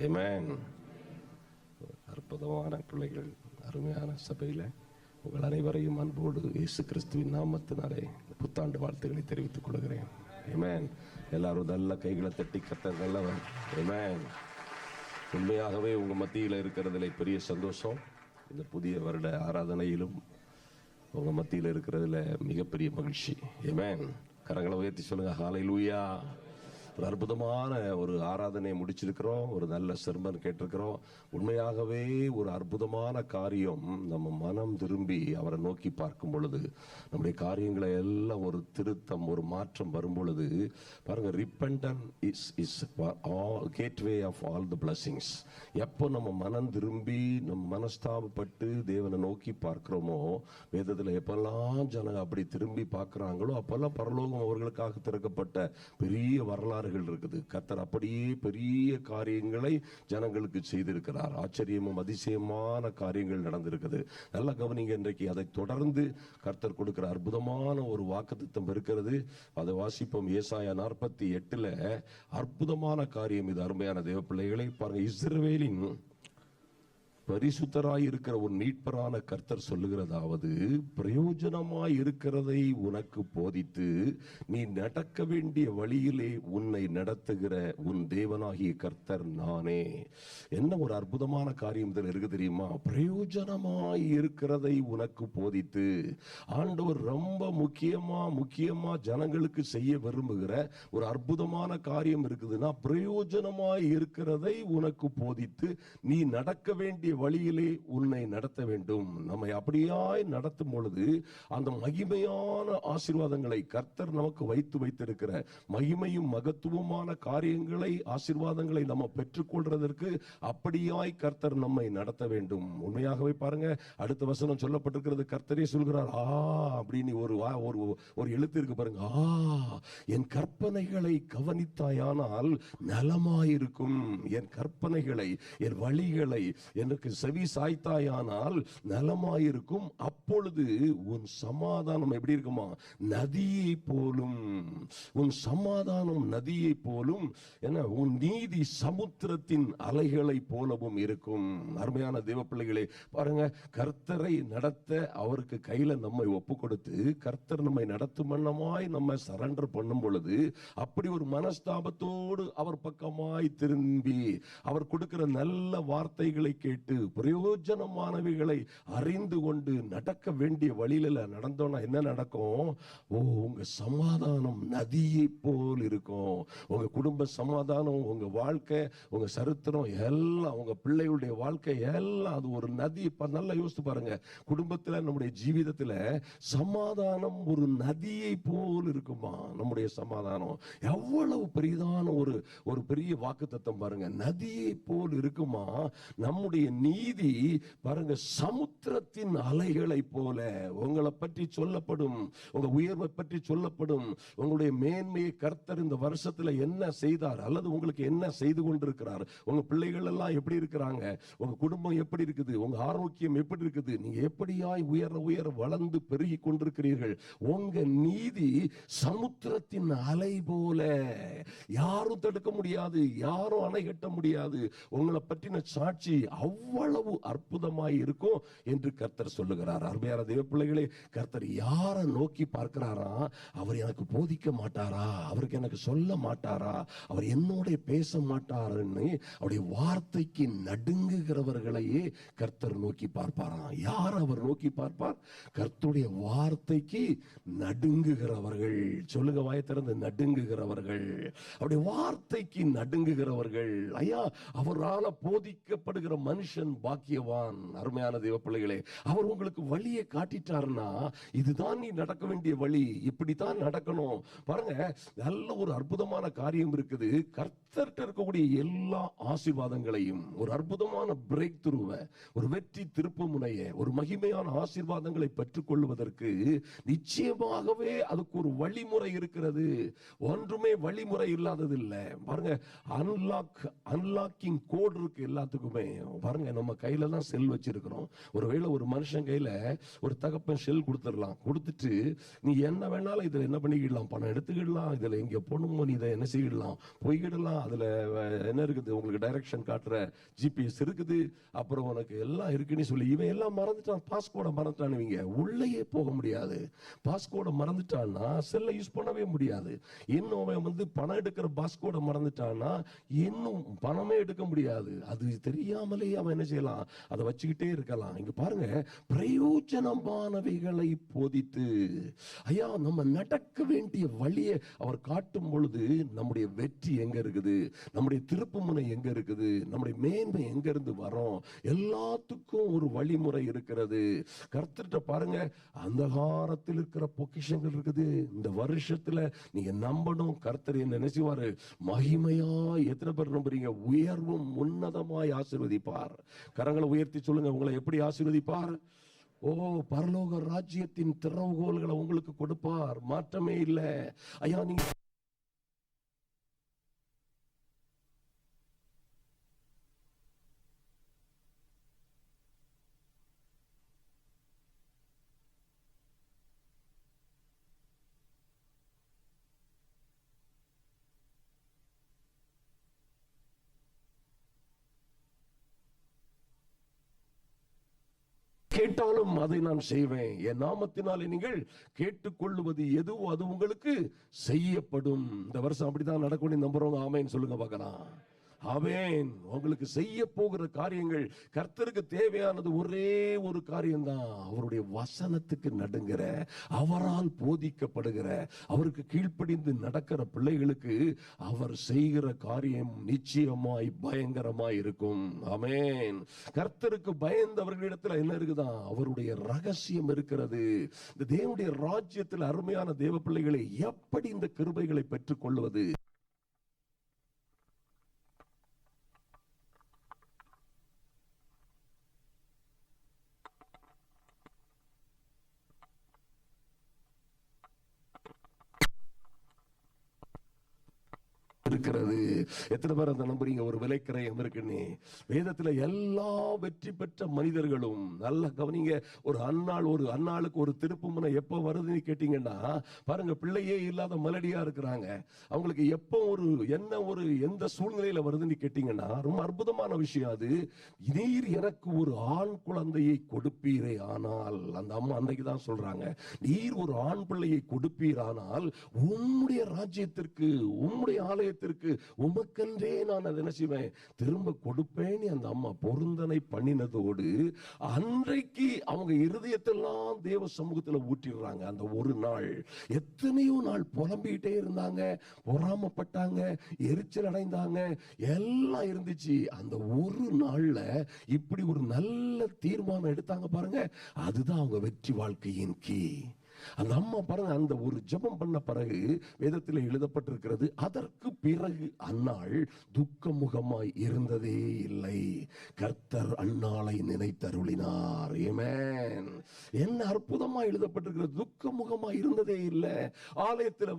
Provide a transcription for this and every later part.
ஆமென். அற்புதமான பிள்ளைகள், அருமையான சபையில் உங்கள் அனைவரையும் அன்போடு இயேசு கிறிஸ்துவின் நாமத்தினாலே புத்தாண்டு வாழ்த்துக்களை தெரிவித்துக் கொள்கிறேன். ஆமென். எல்லாரும் நல்ல கைகளை தட்டி கர்த்தர் நல்லவர். ஆமென். உண்மையாகவே உங்கள் மத்தியில் இருக்கிறதுல பெரிய சந்தோஷம். இந்த புதிய வருட ஆராதனையிலும் உங்கள் மத்தியில் இருக்கிறதுல மிகப்பெரிய மகிழ்ச்சி. ஆமென். கரங்களை உயர்த்தி சொல்லுங்க, ஹல்லேலூயா. ஒரு அற்புதமான ஒரு ஆராதனை முடிச்சிருக்கிறோம். ஒரு நல்ல செர்மன் கேட்டிருக்கிறோம். உண்மையாகவே ஒரு அற்புதமான காரியம். நம்ம மனம் திரும்பி அவரை நோக்கி பார்க்கும் பொழுது நம்முடைய காரியங்களை எல்லாம் ஒரு திருத்தம், ஒரு மாற்றம் வரும் பொழுது பாருங்க, repentance is gateway of all the blessings. எப்போ நம்ம மனம் திரும்பி நம்ம மனஸ்தாபப்பட்டு தேவனை நோக்கி பார்க்கிறோமோ, வேதத்தில் எப்பெல்லாம் ஜனங்க அப்படி திரும்பி பார்க்கிறாங்களோ அப்பெல்லாம் பரலோகம் அவர்களுக்காக திறக்கப்பட்ட பெரிய வரலாறு இருக்குது. கர்த்தர் அப்படியே பெரிய காரியங்களை ஜனங்களுக்கு செய்திருக்கிறார். ஆச்சரியமும் அதிசயமான காரியங்கள் நடந்திருக்குது. நல்லா கவனிங்க. இன்றைக்கு அதை தொடர்ந்து கர்த்தர் கொடுக்கிற அற்புதமான ஒரு வாக்குத்தத்தம் இருக்கிறது. அதை வாசிப்போம். ஏசாயா 48 அற்புதமான காரியம் இது. அருமையான தேவ பிள்ளைகளை பாருங்க, இஸ்ரவேலின் பரிசுத்தராய் இருக்கிற ஒரு மீட்பரான கர்த்தர் சொல்லுகிறதாவது, பிரயோஜனமாய் இருக்கிறதை உனக்கு போதித்து நீ நடக்க வேண்டிய வழியிலே உன்னை நடத்துகிற உன் தேவனாகிய கர்த்தர் நானே. என்ன ஒரு அற்புதமான காரியம் இதில் இருக்கு தெரியுமா? பிரயோஜனமாய் இருக்கிறதை உனக்கு போதித்து. ஆண்டவர் ரொம்ப முக்கியமா ஜனங்களுக்கு செய்ய விரும்புகிற ஒரு அற்புதமான காரியம் இருக்குதுன்னா, பிரயோஜனமாய் இருக்கிறதை உனக்கு போதித்து நீ நடக்க வேண்டிய வழியிலே உன்னை நடத்த வேண்டும். நம்மை அப்படியாய் நடத்தும் பொழுது அந்த மகிமையான ஆசீர்வாதங்களை கர்த்தர் நமக்கு வைத்திருக்கிற மகிமையும் மகத்துவமான காரியங்களை, ஆசீர்வாதங்களை நம்ம பெற்றுக்கொள்றதற்கு அப்படியாய் கர்த்தர் நம்மை நடத்த வேண்டும். உண்மையாகவே பாருங்க, அடுத்த வசனம் சொல்லப்பட்டிருக்கிறது. கர்த்தரே சொல்கிறார், அப்படின்னு ஒரு எழுத்து இருக்கு பாருங்க. என் கற்பனைகளை கவனித்தாயானால் நலமாயிருக்கும். என் கற்பனைகளை, என் வழிகளை எனக்கு செவி சாய்த்தாயானால் நலமாயிருக்கும். அப்பொழுது உன் சமாதானம் எப்படி இருக்குமா? நதியை போலும். உன் சமாதானம் நதியை போலும். என்ன? உன் நீதி சமுத்திரத்தின் அலைகளை போலவும் இருக்கும். அருமையான தேவ பிள்ளைகளே பாருங்க, கர்த்தரை நடத்த அவருக்கு கையில நம்மை ஒப்பு கொடுத்து கர்த்தர் நம்மை நடத்தும் வண்ணமாய் நம்ம சரண்டர் பண்ணும் பொழுது, அப்படி ஒரு மனஸ்தாபத்தோடு அவர் பக்கமாய் திரும்பி அவர் கொடுக்கிற நல்ல வார்த்தைகளை கேட்டு பிரயோஜனமானவைகளை அறிந்து கொண்டு நடக்க வேண்டிய வழியில நடந்தோம்னா என்ன நடக்கும்? உங்க சமாதானம் நதியை போல் இருக்கும். உங்க குடும்ப சமாதானம், உங்க வாழ்க்கை, உங்க சரித்திரம் எல்லாம், உங்க பிள்ளைகளுடைய வாழ்க்கை எல்லாம் அது ஒரு நதி. நல்லா யோசித்து பாருங்க. குடும்பத்துல, நம்முடைய ஜீவிதத்துல சமாதானம் ஒரு நதியை போல் இருக்குமா? நம்முடைய சமாதானம் எவ்வளவு பெரிதான ஒரு பெரிய வாக்குத்தத்தம் பாருங்க. நதியை போல் இருக்குமா? நம்முடைய நீதி பாருங்க சமுத்திரத்தின் அலைகளை போல. உங்களை பற்றி சொல்லப்படும், உங்க உயர்வை பற்றி சொல்லப்படும், உங்களுடைய மேன்மையை கர்த்தர் இந்த வருஷத்துல என்ன செய்தார் அல்லது உங்களுக்கு என்ன செய்து கொண்டிருக்கிறார், உங்க பிள்ளைகள் எல்லாம் எப்படி இருக்கிறாங்க, உங்க குடும்பம் எப்படி இருக்குது, உங்க ஆரோக்கியம் எப்படி இருக்குது, நீங்க எப்படியாய் உயர வளர்ந்து பெருகி கொண்டிருக்கிறீர்கள். உங்க நீதி சமுத்திரத்தின் அலை போல. யாரும் தடுக்க முடியாது, யாரும் அணை கட்ட முடியாது. உங்களை பற்றின சாட்சி அவ்வளவு அற்புதமாய் இருக்கும் என்று கர்த்தர் சொல்லுகிறார். அருமையான தேவ பிள்ளைகளே, கர்த்தர் யாரை நோக்கி பார்க்கிறாரா? அவர் எனக்கு போதிக்க மாட்டாரா? அவருக்கு எனக்கு சொல்ல மாட்டாரா? அவர் என்னோட பேச மாட்டாருன்னு அவருடைய வார்த்தைக்கு நடுங்குகிறவர்களையே கர்த்தர் நோக்கி பார்ப்பாராம். யார் அவர் நோக்கி பார்ப்பார்? கர்த்தருடைய வார்த்தைக்கு நடுங்குகிறவர்கள். சொல்லுங்க, வாயை திறந்து, நடுங்குகிறவர்கள். அவருடைய வார்த்தைக்கு நடுங்குகிறவர்கள். ஐயா, அவரால் போதிக்கப்படுகிற மனுஷன் பாக்கியவான். அருமையான தேவ பிள்ளைகளே, அவர் உங்களுக்கு வழியை காட்டிட்டாருன்னா, இதுதான் நீ நடக்க வேண்டிய வழி, இப்படித்தான் நடக்கணும். பாருங்க, நல்ல ஒரு அற்புதமான காரியம் இருக்குது. கர்த்தர்ட்ட இருக்கக்கூடிய எல்லா ஆசீர்வாதங்களையும், ஒரு அற்புதமான பிரேக் த்ரூவை, ஒரு வெற்றி திருப்பு முனைய, ஒரு மகிமையான ஆசீர்வாதங்களை பெற்றுக் கொள்வதற்கு நிச்சயமாகவே அதுக்கு ஒரு வழிமுறை இருக்கிறது. ஒன்றுமே வழிமுறை இல்லாதது இல்லை. பாருங்க, அன்லாக்கிங் கோட் இருக்கு எல்லாத்துக்குமே. பாருங்க, பாருங்க, நம்ம கையில தான் செல் வச்சிருக்கிறோம். ஒருவேளை ஒரு மனுஷன் கையில ஒரு தகப்பன் செல் கொடுத்துடலாம், கொடுத்துட்டு நீ என்ன வேணாலும் இதுல என்ன பண்ணிக்கிடலாம், பணம் எடுத்துக்கிடலாம், இதுல எங்க போகணுமோ நீ இதை என்ன செய்யலாம், போய்கிடலாம், அதுல என்ன இருக்குது, உங்களுக்கு டைரக்ஷன் காட்டுற ஜிபிஎஸ் இருக்குது, அப்புறம் உனக்கு எல்லாம் இருக்குன்னு சொல்லி இவன் எல்லாம் மறந்துட்டான், பாஸ்கோட மறந்துட்டானுவீங்க, உள்ளேயே போக முடியாது. பாஸ்கோட மறந்துட்டான்னா செல்லை யூஸ் பண்ணவே முடியாது. இன்னும் அவன் பணம் எடுக்கிற பாஸ்கோட மறந்துட்டான்னா இன்னும் பணமே எடுக்க முடியாது. அது தெரியாமலே அவன் என்ன செய்யலாம், அதை வச்சுக்கிட்டே இருக்கலாம். இங்க பாருங்க, பிரயோஜனமானவைகளை போதித்து, ஐயா நம்ம நடக்க வேண்டிய வழியை அவர் காட்டும் பொழுது நம்முடைய வெற்றி எங்க இருக்குது, நம்முடைய திருப்பு முனை எங்க இருக்குது, நம்முடைய மேன்மை எங்க இருந்து வரும், எல்லாத்துக்கும் ஒரு வழிமுறை இருக்கிறது. கர்த்தர்ட்ட பாருங்க, அந்தகாரத்தில் இருக்கிற பொக்கிஷங்கள் இருக்குது. இந்த வருஷத்துல நீங்க நம்பணும், கர்த்தர் என்ன நினைச்சுவாரு, மகிமையா எத்தனை பேர் நம்புறீங்க, உயர்வும் உன்னதமாய் ஆசீர்வதிப்பார். கரங்களை உயர்த்தி சொல்லுங்க, உங்களை எப்படி ஆசீர்வதிப்பார்? ஓ, பரலோக ராஜ்யத்தின் திறவுகோல்களை உங்களுக்கு கொடுப்பார், மாற்றமே இல்லை. ஐயா நீங்க கேட்டாலும் அதை நான் செய்வேன், என் நாமத்தினாலே நீங்கள் கேட்டுக்கொள்ளுவது எதுவோ அது உங்களுக்கு செய்யப்படும். இந்த வருஷம் அப்படிதான் நடக்கும் நம்புறவங்க ஆமேன்னு சொல்லுங்க பார்க்கலாம். ஆமென். உங்களுக்கு செய்ய போகிற காரியங்கள், கர்த்தருக்கு தேவையானது ஒரே ஒரு காரியம்தான், அவருடைய வசனத்துக்கு நடுங்கிற, அவரால் போதிக்கப்படுகிற, அவருக்கு கீழ்ப்படிந்து நடக்கிற பிள்ளைகளுக்கு அவர் செய்கிற காரியம் நிச்சயமாய் பயங்கரமாய் இருக்கும். ஆமென். கர்த்தருக்கு பயந்தவர்களிடத்தில் என்ன இருக்குதான், அவருடைய ரகசியம் இருக்கிறது. இந்த தேவனுடைய ராஜ்யத்தில் அருமையான தேவ பிள்ளைகளை எப்படி இந்த கிருபைகளை பெற்றுக் கொள்வது? இருக்கிறது. எத்தனை பேர் அந்த நம்புறீங்க ஒரு விலைக்கிரயம் இருக்குன்னு? வேதத்துல எல்லா வெற்றி பெற்ற மனிதர்களும், நல்ல கவனிங்க, ஒரு அன்னாளுக்கு ஒரு திருப்பு முனை எப்ப வருதுன்னு கேட்டீங்கன்னா பாருங்க, பிள்ளையே இல்லாத மலடியா இருக்கிறாங்க, அவங்களுக்கு எப்போ எந்த சூழ்நிலையில வருதுன்னு கேட்டீங்கன்னா ரொம்ப அற்புதமான விஷயம் அது. நீர் எனக்கு ஒரு ஆண் குழந்தையை கொடுப்பீரே ஆனால், அந்த அம்மா அன்னைக்கு தான் சொல்றாங்க, நீர் ஒரு ஆண் பிள்ளையை கொடுப்பீரானால் உம்முடைய ராஜ்யத்திற்கு, உம்முடைய ஆலயத்திற்கு, உமக்கென்றே நான் அதை என்ன செய்வேன், திரும்ப கொடுப்பேன். அந்த அம்மா பொருந்தனை பண்ணினதோடு அன்றைக்கு அவங்க இருதயத்தெல்லாம் தேவ சமூகத்தில் ஊற்றிடுறாங்க. அந்த ஒரு நாள் எத்தனையோ நாள் புலம்பிக்கிட்டே இருந்தாங்க, பொறாமப்பட்டாங்க, எரிச்சல் அடைந்தாங்க, எல்லாம் இருந்துச்சு. அந்த ஒரு நாள்ல இப்படி ஒரு நல்ல தீர்மானம் எடுத்தாங்க பாருங்க, அதுதான் அவங்க வெற்றி வாழ்க்கையின் கீ. அந்த அம்மா பாருங்க, அந்த ஒரு ஜெபம் பண்ண பிறகு வேதத்தில் எழுதப்பட்டிருக்கிறது, அதற்கு பிறகு அன்னாள் துக்கமுகமாய் இருந்ததே இல்லை, கர்த்தர் அன்னாளை நினைத்தருளினார். ஆமென். என்ன அற்புதமா எழுதப்பட்டிருக்கிறது, துக்கமுகமாய் இருந்ததே இல்லை. ஆலயத்தில்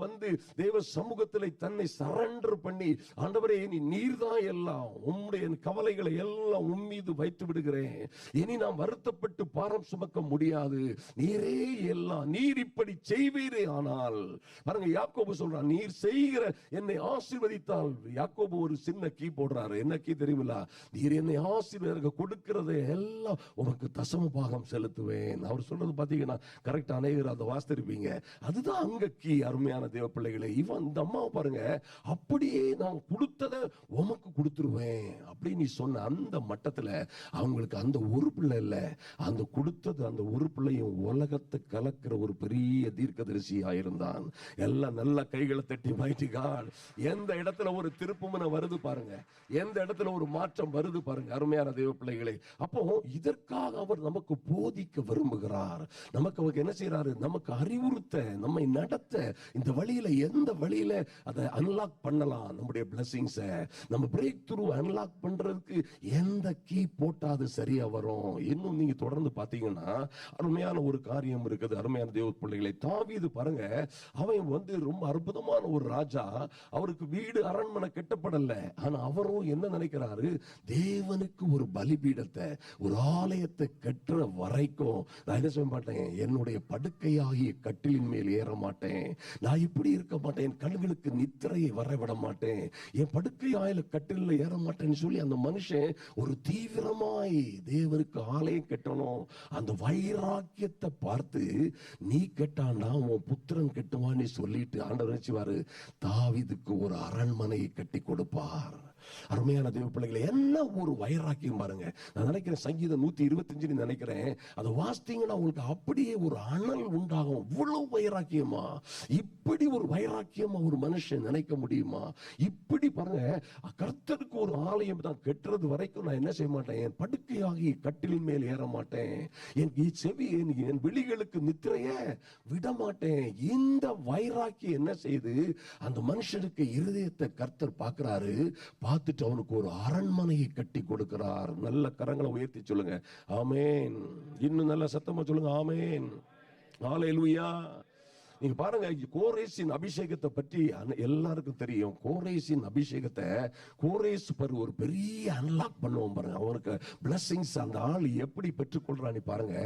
தேவ சமூகத்தில் தன்னை சரண்டர் பண்ணி, ஆண்டவரே நீர்தான் எல்லாம், உம்முடைய கவலைகளை எல்லாம் உம்மீது வைத்து விடுகிறேன், இனி நாம் வருத்தப்பட்டு பாரம் சுமக்க முடியாது, நீரே எல்லாம், நீர் இப்படி செய்வீரே ஆனால். பாருங்க, யாக்கோபு சொல்றான், நீர் செய்கிற என்னை ஆசீர்வதித்தால், யாக்கோபு ஒரு சின்ன கீ போடுறாரு, என்ன கீ தெரியுமில்ல, நீர் என்னை ஆசீர்வதிக்க கொடுக்கிறதை எல்லாம் உனக்கு தசம பாகம் செலுத்துவேன். அவர் சொல்றது பாத்தீங்கன்னா கரெக்டா, அநேகர் அதை வாசித்திருப்பீங்க. அதுதான் அங்க கீ. அருமையான தேவ பிள்ளைகளை, இவன் இந்த அம்மா பாருங்க, அப்படியே நான் கொடுத்ததை உமக்கு கொடுத்துருவேன் அப்படின்னு நீ சொன்ன அந்த மட்டத்துல அவங்களுக்கு அந்த ஒரு பிள்ளை இல்ல, அந்த கொடுத்தது அந்த ஒரு பிள்ளையும் உலகத்தை கலக்கிற ஒரு பெரிய தீர்க்கதரிசியா இருந்தான். எல்லாம் நல்ல கைகளை தட்டி மைட்டி காட். எந்த இடத்துல ஒரு திருப்புமுனை வருது பாருங்க, எந்த இடத்துல ஒரு மாற்றம் வருது பாருங்க, அருமையான தேவ பிள்ளைகளை. அப்போ இதற்காக அவர் நமக்கு போதிக்க விரும்புகிறார், நமக்கு அவர் என்ன செய்யறாரு, நமக்கு அறிவுறுத்த, நம்மை நடத்த, இந்த வழியில எந்த வழியில அதை அன்லாக் பண்ணலாம், நம்முடைய பிளஸிங்ஸ் நம்ம பிரேக் த்ரூ அன்லாக் பண்றதுக்கு எந்த கீ போட்டா அது சரியா வரும். இன்னும் நீங்க தொடர்ந்து பாத்தீங்கன்னா அருமையான ஒரு காரியம் இருக்குது. அருமையான தேவ பிள்ளைகளை, தாவீது பாருங்க, அவன் ரொம்ப அற்புதமான ஒரு ராஜா, அவருக்கு வீடு அரண்மனை கட்டப்படல, ஆனா அவரும் என்ன நினைக்கிறாரு, தேவனுக்கு கர்த்தருக்கு ஒரு பலிபீடத்தை, ஒரு ஆலயத்தை கட்டுற வரைக்கும் நான் என்ன செய்ய மாட்டேன், என்னுடைய படுக்கையாகிய கட்டிலின் மேல் ஏற மாட்டேன். நான் இப்படி இருக்க மாட்டேன், என் கண்களுக்கு நித்திரையை வரவிட மாட்டேன், என் படுக்கை ஆயில கட்டில ஏற மாட்டேன்னு சொல்லி அந்த மனுஷன் ஒரு தீவிரமாய் தேவனுக்கு ஆலயம் கட்டணும். அந்த வைராக்கியத்தை பார்த்து, நீ கெட்டாண்டா உன் புத்திரன் கெட்டுவான்னு சொல்லிட்டு ஆண்டவர் நினைச்சுவாரு, தாவீதுக்கு ஒரு அரண்மனையை கட்டி கொடுப்பார். அருமையான தேவ பிள்ளைகளை, என்ன ஒரு வைராக்கியம் பாருங்க. நான் நினைக்கிறேன் சங்கீதம் 125 நினைக்கிறேன், அதை வாசித்தீங்கன்னா உங்களுக்கு அப்படியே ஒரு அனல் உண்டாகும். இவ்வளவு வைராக்கியமா, இப்படி ஒரு வைராக்கியமா ஒரு மனுஷன் நினைக்க முடியுமா? இப்படி பாருங்க, கர்த்தருக்கு ஒரு ஆலயம் தான் கட்டுறது வரைக்கும் நான் என்ன செய்ய மாட்டேன், என் படுக்கையாகி கட்டிலின் மேல் ஏற மாட்டேன், என் செவி என் விழிகளுக்கு நித்திரைய விட மாட்டேன். இந்த வைராக்கியம் என்ன செய்து அந்த மனுஷனுக்கு இருதயத்தை கர்த்தர் பார்க்கிறாரு. பார்த்துட்டு அவனுக்கு ஒரு அரண்மனையை கட்டி கொடுக்கிறார். நல்ல கரங்களை உயர்த்தி சொல்லுங்க ஆமென். இன்னும் நல்ல சத்தமா சொல்லுங்க ஆமென். ஹல்லேலூயா. நீங்க பாருங்க, கோரேசின் அபிஷேகத்தை பற்றி எல்லாருக்கும் தெரியும். கோரேசின் அபிஷேகத்தை கோரேஸ் ஒரு பெரிய அன்லாக் பண்ணுவோம் பாருங்க. அவனுக்கு பிளஸிங்ஸ் அந்த ஆள் எப்படி பெற்றுக்கொள்றான்னு பாருங்க.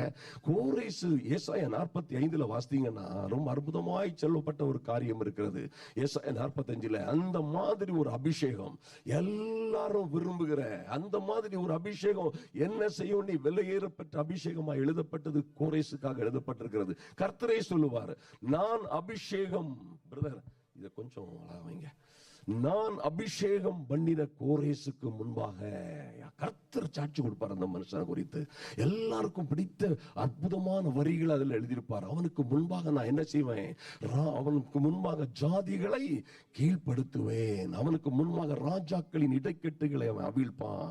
கோரேஸ் ஏசாயா 45 வாசித்தீங்கன்னா ரொம்ப அற்புதமாய் சொல்லப்பட்ட ஒரு காரியம் இருக்கிறது. ஏசாயா 45 அந்த மாதிரி ஒரு அபிஷேகம் எல்லாரும் விரும்புகிற அந்த மாதிரி ஒரு அபிஷேகம் என்ன செய்யும், நீ விலையேறப்பட்ட அபிஷேகமா எழுதப்பட்டது கோரேசுக்காக எழுதப்பட்டிருக்கிறது. கர்த்தரே சொல்லுவார், நான் அபிஷேகம், பிரதர் இத கொஞ்சம் வைங்க, நான் அபிஷேகம் பண்ணின கோரேசுக்கு முன்பாக. கர்த்தர் சாட்சி கொடுப்பார் அந்த மனுஷனை குறித்து. எல்லாருக்கும் பிடித்த அற்புதமான வரிகள் அதில் எழுதியிருப்பார். அவனுக்கு முன்பாக நான் என்ன செய்வேன், அவனுக்கு முன்பாக ஜாதிகளை கீழ்ப்படுத்துவேன், அவனுக்கு முன்பாக ராஜாக்களின் இடைக்கட்டுகளை அவன் அவிழ்ப்பான்,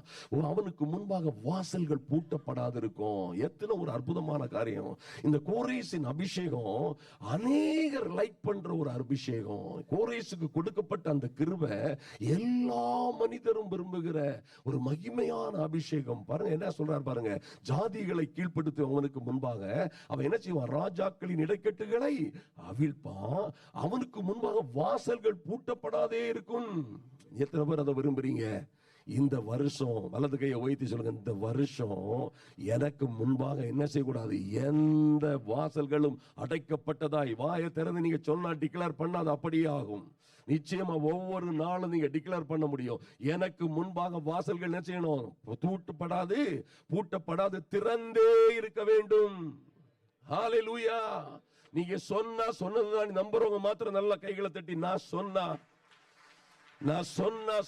அவனுக்கு முன்பாக வாசல்கள் பூட்டப்படாது இருக்கும். எத்தனை ஒரு அற்புதமான காரியம். இந்த கோரேசின் அபிஷேகம் அநேகர் லைக் பண்ற ஒரு அபிஷேகம். கோரேசுக்கு கொடுக்கப்பட்ட அந்த கிருபை எல்லா மனிதரும் விரும்புகிற ஒரு மகிமையான அபிஷேகம். பாருங்க என்ன சொல்றார் பாருங்க, ஜாதிகளை கீழ்ப்படுத்தி அவனுக்கு முன்பாக அவன் என்ன செய்வான், ராஜாக்களின் இடைக்கட்டுகளை அவிழ்ப்பான், அவனுக்கு முன்பாக வாசல்கள் பூட்டப்படாதே இருக்கும். எத்தனை பேர் அதை விரும்புறீங்க? இந்த வருஷம் வலது கையை உயர்த்தி சொல்லுங்க, இந்த வருஷம் எனக்கு முன்பாக என்ன செய்யக்கூடாது, எந்த வாசல்களும் அடைக்கப்பட்டதாய் வாயை திறந்து நீங்க சொன்னா டிக்ளேர் பண்ணாது அப்படியே ஆகும். நிச்சயமா ஒவ்வொரு நாளும் நீங்க டிக்ளேர் பண்ண முடியும், எனக்கு முன்பாக வாசல்கள் என்ன செய்யணும், பூட்டப்படாது, பூட்டப்படாது, திறந்தே இருக்க வேண்டும். ஹல்லேலூயா. நீங்க சொன்னதுதான் நம்புறவங்க மாத்திரம் நல்ல கைகளை தட்டி நான்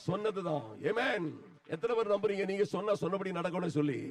சொன்னதுதான். ஆமென். எத்தனை பேர் நம்புறீங்க நீங்க சொன்னபடி நடக்கணும்னு சொல்லி?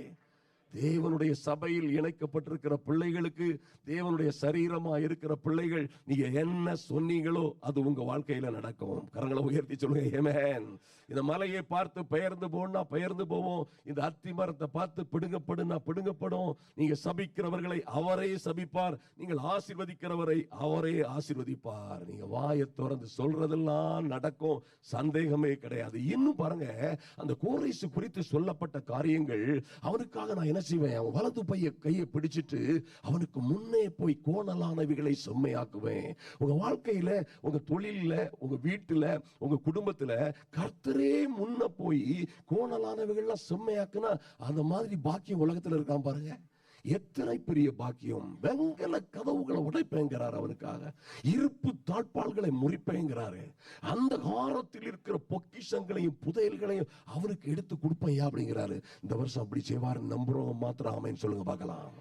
தேவனுடைய சபையில் இணைக்கப்பட்டிருக்கிற பிள்ளைகளுக்கு, தேவனுடைய சரீரமா இருக்கிற பிள்ளைகள், நீங்க என்ன சொன்னீங்களோ அது உங்க வாழ்க்கையில நடக்கும். கரங்களை உயர்த்தி சொல்லுங்க ஆமென். இந்த மலையை பார்த்து பெயர்ந்து போனா பெயர்ந்து போவோம், இந்த அத்தி மரத்தை பார்த்து பிடுங்கப்படுனா பிடுங்கப்படும். நீங்க சபிக்கிறவர்களை அவரே சபிப்பார், நீங்கள் ஆசீர்வதிக்கிறவரை அவரே ஆசீர்வதிப்பார். நீங்க வாயை திறந்து சொல்றதெல்லாம் நடக்கும், சந்தேகமே கிடையாது. இன்னும் பாருங்க, அந்த கோரேசு குறித்து சொல்லப்பட்ட காரியங்கள், அவனுக்காக நான் என்ன செய்வேன், அவன் வலது கையை பிடிச்சிட்டு அவனுக்கு முன்னே போய் கோணலானவைகளை செம்மையாக்குவேன். உங்க வாழ்க்கையில, உங்க தொழில, உங்க வீட்டுல, உங்க குடும்பத்துல கர்த்தரே முன்ன போய் கோணலானவைகள்லாம் செம்மையாக்குனா அந்த மாதிரி பாக்கியம் உலகத்துல இருக்கான் பாருங்க. எத்தனை பெரிய பாக்கியம். வெங்கல கதவுகளை உடைப்பேங்கிறார் அவனுக்காக, இருப்பு தாழ்பால்களை முறிப்பேங்கிறாரு, அந்த காலத்தில் இருக்கிற பொக்கிஷங்களையும் புதையல்களையும் அவனுக்கு எடுத்து கொடுப்பேன் அப்படிங்கிறாரு. இந்த வருஷம் அப்படி செய்வார் நம்புறவங்க மாத்திரம் ஆமென் சொல்லுங்க பார்க்கலாம்.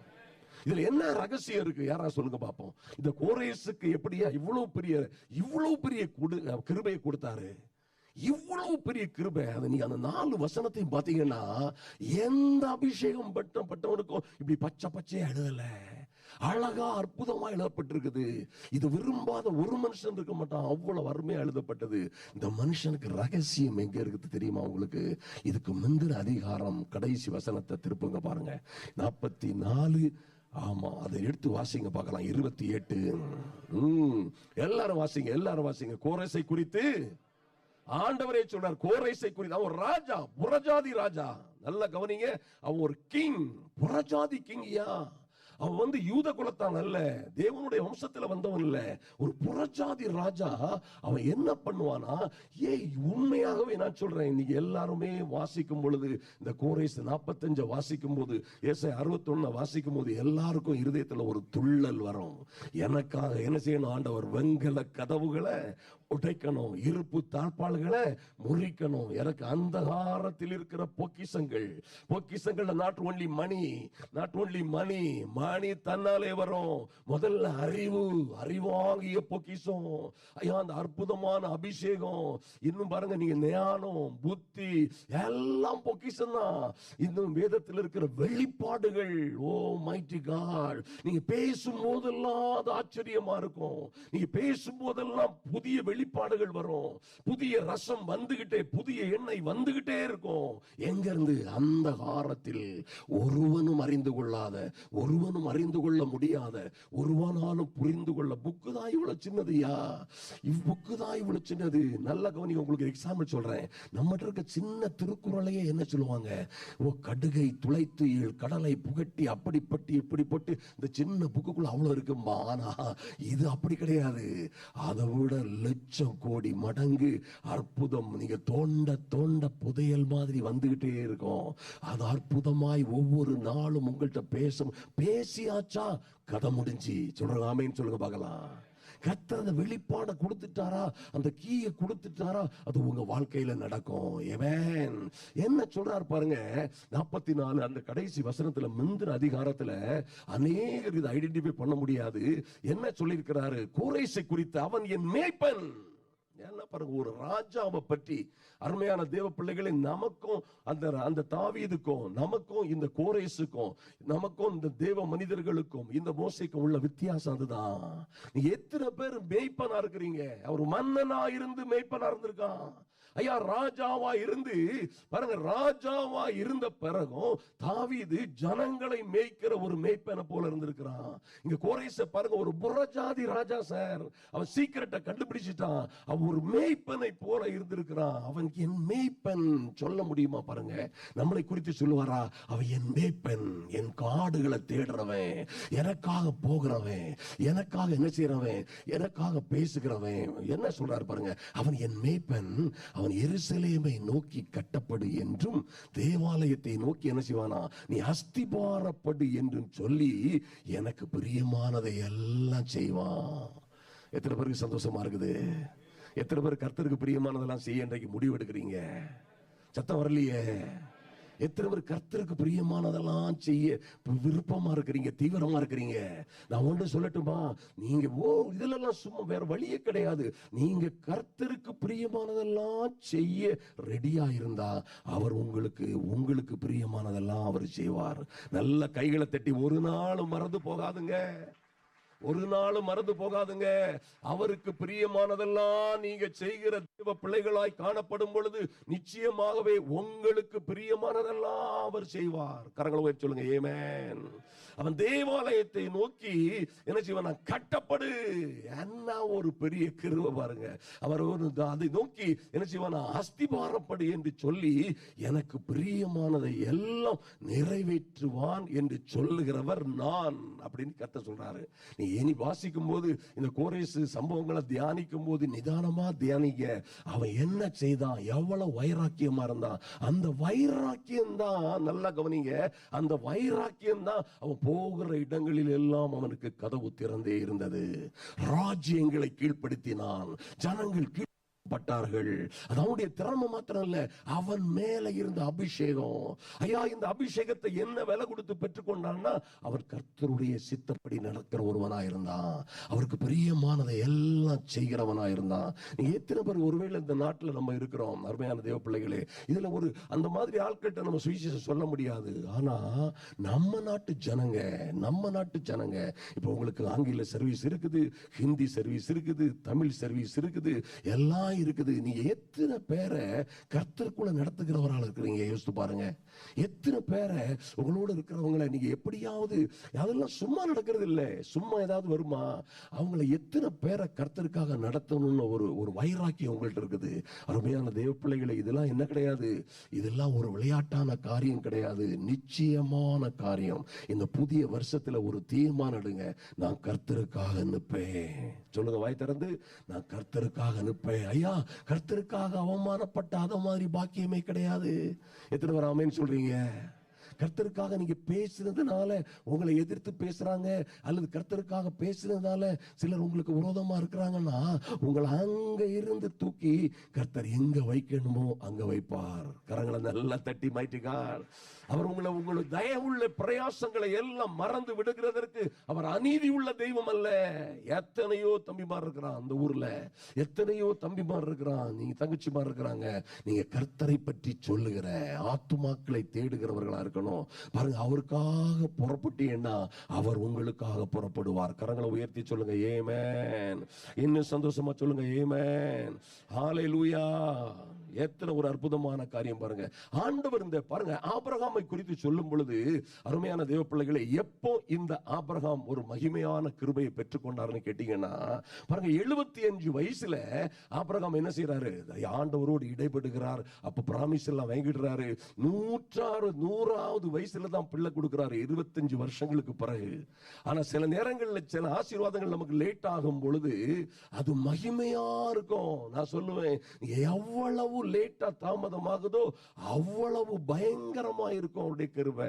இதுல என்ன ரகசியம் இருக்கு, யாரா சொல்லுங்க பாப்போம். இந்த கோரேசுக்கு எப்படியா இவ்வளவு பெரிய கிருபையை கொடுத்தாரு, இவ்வளவு பெரிய கிருபை. நீங்க அந்த 4 வசனத்தையும் பாத்தீங்கன்னா, எந்த அபிஷேகம் பட்டவனுக்கும் இப்படி பச்சையா எழுதல, அழகா அற்புதமா எழுதப்பட்டிருக்குது. இது விரும்பாத ஒரு மனுஷன் இருக்க மாட்டான், அவ்வளவு அருமையா எழுதப்பட்டது. இந்த மனுஷனுக்கு ரகசியம் எங்க இருக்குது தெரியுமா உங்களுக்கு? இதுக்கு முந்தின அதிகாரம் கடைசி வசனத்தை திருப்புங்க பாருங்க, 44. ஆமா, அதை எடுத்து வாசிங்க பார்க்கலாம். 28. எல்லாரும் வாசிங்க. கோரேசை குறித்து ஆண்டவரே சொல்றார், கோரேசை குறித்து. அவன் ராஜா, புறஜாதி ராஜா. நல்ல கவனிங்க, அவன் ஒரு கிங், புறஜாதி கிங்யா. அவன் யூத குலத்தான் அல்ல, தேவனுடைய வம்சத்துல வந்தவன் இல்ல, ஒரு புறஜாதி ராஜா. அவன் என்ன பண்ணுவானா, உண்மையாகவே நான் சொல்றேன், நீங்க எல்லாருமே வாசிக்கும் பொழுது இந்த கோரேஸ் 45 வாசிக்கும் போது, ஏசாயா 61 வாசிக்கும் போது எல்லாருக்கும் இருதயத்துல ஒரு துள்ளல் வரும். எனக்காக என்ன செய்யணும், ஆண்டவர் வெங்கல கதவுகளை உடைக்கணும், இருப்பு தாழ்பாள்களை முறிக்கணும். எனக்கு அந்தகாரத்தில் இருக்கிற பொக்கிஷங்கள், நாட் ஒன்லி மணி, மணி தன்னாலே வரும். முதல்ல அறிவாகிய பொக்கிஷம். ஐயா, அந்த அற்புதமான அபிஷேகம், இன்னும் பாருங்க, நீங்க ஞானம், புத்தி எல்லாம் பொக்கிஷம் தான். இன்னும் வேதத்தில் இருக்கிற வெளிப்பாடுகள், ஓ மைட்டி காட், நீங்க பேசும் போதெல்லாம் அது ஆச்சரியமா இருக்கும். நீங்க பேசும் போதெல்லாம் புதிய வெளிப்பாடுகள் வரும், புதிய ரசம் வந்துகிட்டே, புதிய எண்ணெய் வந்துகிட்டே இருக்கும். எங்க இருந்து? அந்த காலத்தில் ஒருவனும் அறிந்து கொள்ளாத, ஒருவனும் அறிந்து கொள்ள முடியாத, ஒருவனாலும் புரிந்து கொள்ள. புக்கு தான் இவ்வளவு சின்னதுயா, புக்கு தான் இவ்வளவு சின்னது. நல்ல கவனி, உங்களுக்கு எக்ஸாம்பிள் சொல்றேன். நம்ம இருக்க சின்ன திருக்குறளையே என்ன சொல்லுவாங்க, ஓ கடுகை துளைத்து கடலை புகட்டி அப்படிப்பட்டு இப்படிப்பட்டு, இந்த சின்ன புக்குக்குள்ள அவ்வளவு இருக்கும்பா. ஆனா இது அப்படி கிடையாது, அதை விட லட்சம் கோடி மடங்கு அற்புதம். நீங்க தோண்ட தோண்ட புதையல் மாதிரி வந்துகிட்டே இருக்கும். அது அற்புதமாய் ஒவ்வொரு நாளும் உங்கள்கிட்ட பேசியாச்சா கதை முடிஞ்சு. சொல்றாங்க ஆமேன்னு சொல்லுங்க பார்க்கலாம். கர்த்தர் அந்த வெளிப்பாட கொடுத்துட்டாரா, அந்த கீயை கொடுத்துட்டாரா, அது உங்க வாழ்க்கையில நடக்கும். ஏமேன். என்ன சொல்றாரு பாருங்க, 44 அந்த கடைசி வசனத்துல, முந்தின அதிகாரத்துல அநேகர் இதை ஐடென்டிஃபை பண்ண முடியாது. என்ன சொல்லியிருக்கிறாரு கோரேசை குறித்து, அவன் என் மேய்ப்பன். என்ன பாருங்க, ஒரு ராஜாவை பற்றி. அருமையான தேவ பிள்ளைகளை, நமக்கும் அந்த தாவீதுக்கும், நமக்கும் இந்த கோரேசுக்கும், நமக்கும் இந்த தேவ மனிதர்களுக்கும் இந்த மோசேக்கும் உள்ள வித்தியாசம் அதுதான். நீ எத்தனை பேர் மேய்ப்பனா இருக்கிறீங்க? அவர் மன்னனா இருந்து மேய்ப்பனா இருந்திருக்கான். ஐயா, ராஜாவா இருந்து பாருங்க, ராஜாவா இருந்த பிறகும் தாவீது ஜனங்களை மேய்க்கிற ஒரு மேய்ப்பனை போல இருந்திருக்கிறான். இங்க கோரேச பாருங்க, ஒரு புறஜாதி ராஜா சார், அவன் சீக்கிரட்டை கண்டுபிடிச்சிட்டான். அவன் ஒரு மேய்ப்பனை போல இருந்திருக்கிறான். அவன் என் மேய்ப்பன் சொல்ல முடியுமா பாருங்க? நம்மளை குறித்து சொல்லுவாரா? அவன் என் மேய்ப்பன், என் காடுகளை தேடுறவன், எனக்காக போகிறவன், எனக்காக என்ன செய்யறவன், எனக்காக பேசுகிறவன். என்ன சொல்றாரு பாருங்க, அவன் என் மேய்ப்பன், அவன் எருசலேமை நோக்கி கட்டப்படு என்றும் தேவாலயத்தை நோக்கி என்ன செய்வானா, நீ அஸ்திபாரப்படு என்றும் சொல்லி எனக்கு பிரியமானதை எல்லாம் செய்வான். எத்தனை பேருக்கு சந்தோஷமா இருக்குது? எத்தனை பேர் கர்த்தருக்கு பிரியமானதெல்லாம் செய்ய இன்றைக்கு முடிவு எடுக்கிறீங்க? சத்தம் வரலையே. எத்தனை பேர் கர்த்தருக்கு பிரியமானதெல்லாம் செய்ய விருப்பமா இருக்கிறீங்க, தீவிரமா இருக்கிறீங்க? நான் ஒன்று சொல்லட்டுமா, நீங்க இதெல்லாம் சும்மா வேற வழியே கிடையாது. நீங்க கர்த்தருக்கு பிரியமானதெல்லாம் செய்ய ரெடியா இருந்தா அவர் உங்களுக்கு பிரியமானதெல்லாம் அவர் செய்வார். நல்ல கைகளை தட்டி ஒரு நாள் மறந்து போகாதுங்க, ஒரு நாள் மறந்து போகாதுங்க. அவருக்கு பிரியமானதெல்லாம் நீங்க செய்கிற தேவ பிள்ளைகளாய் காணப்படும் பொழுது நிச்சயமாகவே உங்களுக்கு பிரியமானதெல்லாம் அவர் செய்வார். கரங்களை உயர்த்தி சொல்லுங்க ஆமென். அவன் தேவாலயத்தை நோக்கி என்ன செய்வான், கட்டப்படு. என்ன ஒரு பெரிய கிருபை பாருங்க. அவர் அதை நோக்கி என்ன செய்வான், அஸ்திபாரப்படு என்று சொல்லி எனக்கு பிரியமானதை எல்லாம் நிறைவேற்றுவான் என்று சொல்லுகிறவர் நான் அப்படின்னு கர்த்தர் சொல்றாரு. நீ இனி வாசிக்கும் போது இந்த கோரேசு சம்பவங்களை தியானிக்கும் போது நிதானமா தியானிக்க. அவன் என்ன செய்தான், எவ்வளவு வைராக்கியமா இருந்தான். அந்த வைராக்கியம் தான், நல்லா கவனிங்க, அந்த வைராக்கியம் தான் அவன் போகிற இடங்களில் எல்லாம் அவனுக்கு கதவு திறந்தே இருந்தது. ராஜ்யங்களை கீழ்ப்படுத்தினான், ஜனங்கள் பட்டார்கள். அது அவனுடைய திறமை மாத்திரம் இல்ல, அவன் மேல இருந்த அபிஷேகம். ஐயா, இந்த அபிஷேகத்தை என்ன விலை கொடுத்து பெற்றுக்கொண்டான்னா, அவர் கர்த்தருடைய சித்தப்படி நடக்கிற ஒருவனா இருந்தான். அவருக்கு பிரியமானதை எல்லாம் செய்கிறவனா இருந்தான். நீங்க எத்தனை பேர் ஒருவேளை இந்த நாட்டில் நம்ம இருக்கிறோம் அருமையான தேவ பிள்ளைகளே, இதுல ஒரு அந்த மாதிரி ஆட்கள்கிட்ட நம்ம சுவிசேஷம் சொல்ல முடியாது. ஆனா நம்ம நாட்டு ஜனங்க இப்ப உங்களுக்கு ஆங்கில சர்வீஸ் இருக்குது, ஹிந்தி சர்வீஸ் இருக்குது, தமிழ் சர்வீஸ் இருக்குது, எல்லாம் இருக்குது. நீங்க எத்தனை பேரை கர்த்தருக்குள்ள நடத்துகிறவரால் இருக்கிறீங்க யோசித்து பாருங்க. எத்தனை பேரை உங்களோட இருக்கிறவங்களை நீங்க எப்படியாவது, அதெல்லாம் சும்மா நடக்கிறது இல்லை, சும்மா ஏதாவது வருமா? அவங்களை எத்தனை பேரை கர்த்தருக்காக நடத்தணும்னு ஒரு வைராக்கியம் உங்கள்கிட்ட இருக்குது. அருமையான தேவ பிள்ளைகளை, இதெல்லாம் என்ன கிடையாது, இதெல்லாம் ஒரு விளையாட்டான காரியம் கிடையாது, நிச்சயமான காரியம். இந்த புதிய வருஷத்துல ஒரு தீர்மானம் எடுங்க, நான் கர்த்தருக்காக நிற்பேன். சொல்லுங்க வாய் திறந்து, நான் கர்த்தருக்காக நிற்பேன். ஐயா, கர்த்தருக்காக அவமானப்பட்ட அத மாதிரி பாக்கியமே கிடையாது. எத்தனை பேர் ஆமென் சொல்றீங்க? கர்த்தருக்காக நீங்க பேசுறதுனால உங்களை எதிர்த்து பேசுறாங்க, அல்லது கர்த்தருக்காக பேசுறதுனால சிலர் உங்களுக்கு விரோதமா இருக்கிறாங்கன்னா, உங்களை அங்க இருந்து தூக்கி கர்த்தர் எங்க வைக்கணுமோ அங்க வைப்பார். கரங்களை நல்லா தட்டி மாட்டிக்கார். அவர் உங்களை தயவுள்ள பிரயாசங்களை எல்லாம் மறந்து விடுகிறதற்கு அவர் அநீதி உள்ள தெய்வம் அல்ல. எத்தனையோ தம்பிமார் இருக்கிறான் அந்த ஊர்ல, எத்தனையோ தம்பிமார் இருக்கிறான், நீங்க தங்கச்சிமார் இருக்கிறாங்க. நீங்க கர்த்தரை பற்றி சொல்லுகிற ஆத்துமாக்களை தேடுகிறவர்களா இருக்கணும். பாருங்க, அவருக்காக புறப்பட்டீங்கன்னா அவர் உங்களுக்காக புறப்படுவார். கரங்களை உயர்த்தி சொல்லுங்க ஆமென். இன்னும் சந்தோஷமா சொல்லுங்க ஆமென். ஹல்லேலூயா. எத்தனை ஒரு அற்புதமான காரியம் பாருங்க. ஆண்டவர் இந்த பாருங்க ஆபிரகாமை குறித்து சொல்லும் பொழுது, அருமையான தேவ பிள்ளைகளை, எப்போ இந்த ஆபிரகாம் ஒரு மகிமையான கிருபையை பெற்றுக்கொண்டார்னு கேட்டீங்கன்னா, பாருங்க 75 வயசுல ஆபிரகாம் என்ன செய்யறாரு, ஆண்டவரோடு இடைபடுகிறார். அப்ப பிராமிஸ் எல்லாம் வாங்கிடுறாரு. 100வது வயசுல தான் பிள்ளை கொடுக்கிறாரு, 25 வருஷங்களுக்கு பிறகு. ஆனா சில நேரங்களில் சில ஆசீர்வாதங்கள் நமக்கு லேட் ஆகும் பொழுது அது மகிமையா இருக்கும். நான் சொல்லுவேன், எவ்வளவு லேட்டா தாமதமாகுதோ அவ்வளவு பயங்கரமா இருக்கும் அவருடைய கிருபை.